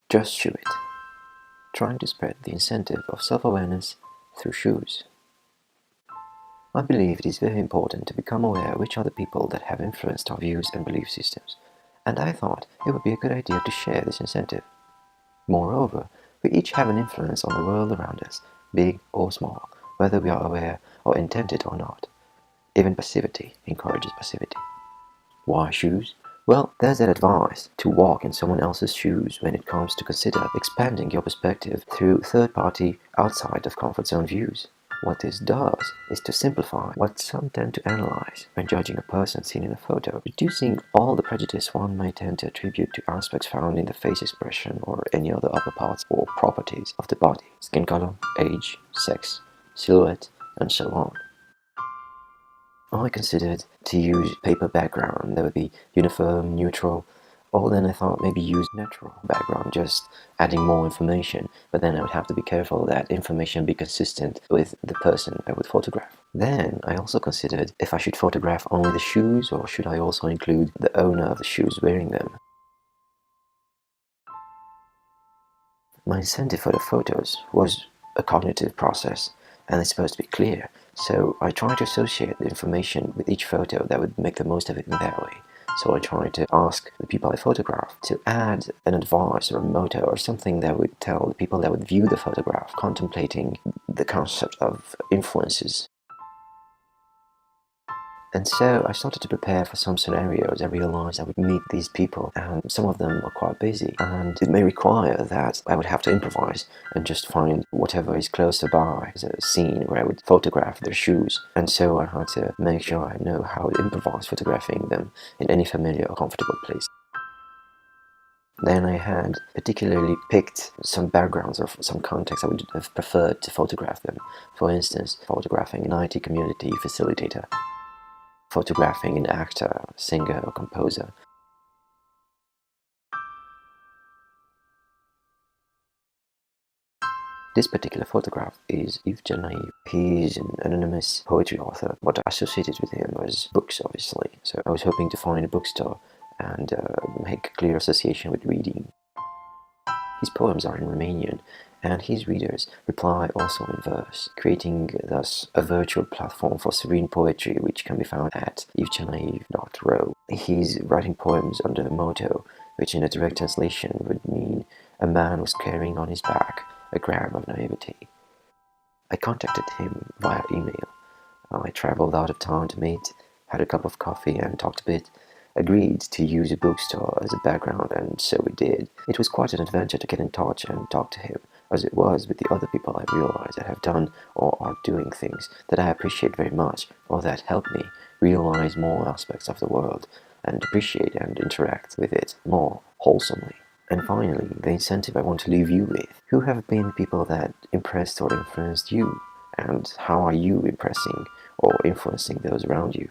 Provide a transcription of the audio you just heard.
Just shoe it. Trying to spread the incentive of self-awareness through shoes. I believe it is very important to become aware which are the people that have influenced our views and belief systems, and I thought it would be a good idea to share this incentive. Moreover, we each have an influence on the world around us, big or small, whether we are aware or intend it or not. Even passivity encourages passivity. Why shoes? Well, there's that advice to walk in someone else's shoes when it comes to consider expanding your perspective through third-party, outside of comfort zone views. What this does is to simplify what some tend to analyze when judging a person seen in a photo, reducing all the prejudice one may tend to attribute to aspects found in the face expression or any other upper parts or properties of the body, skin color, age, sex, silhouette, and so on. I considered to use paper background that would be uniform, neutral, or then I thought maybe use natural background, just adding more information, but then I would have to be careful that information be consistent with the person I would photograph. Then I also considered if I should photograph only the shoes or should I also include the owner of the shoes wearing them. My incentive for the photos was a cognitive process, and it's supposed to be clear, so I tried to associate the information with each photo that would make the most of it in that way. So I tried to ask the people I photographed to add an advice or a motto or something that would tell the people that would view the photograph, contemplating the concept of influences. And so I started to prepare for some scenarios. I realized I would meet these people, and some of them are quite busy, and it may require that I would have to improvise and just find whatever is closer by as a scene where I would photograph their shoes. And so I had to make sure I know how to improvise photographing them in any familiar or comfortable place. Then I had particularly picked some backgrounds or some context I would have preferred to photograph them. For instance, photographing an IT community facilitator, photographing an actor, singer, or composer. This particular photograph is Yves Janaiv. He is an anonymous poetry author. What I associated with him was books, obviously. So I was hoping to find a bookstore and make a clear association with reading. His poems are in Romanian, and his readers reply also in verse, creating thus a virtual platform for serene poetry which can be found at yvesjanaiv.ro. He's writing poems under a motto, which in a direct translation would mean a man was carrying on his back a gram of naivety. I contacted him via email. I travelled out of town to meet, had a cup of coffee and talked a bit, agreed to use a bookstore as a background, and so we did. It was quite an adventure to get in touch and talk to him, as it was with the other people I realized that have done or are doing things that I appreciate very much, or that help me realize more aspects of the world and appreciate and interact with it more wholesomely. And finally, the incentive I want to leave you with. Who have been people that impressed or influenced you? And how are you impressing or influencing those around you?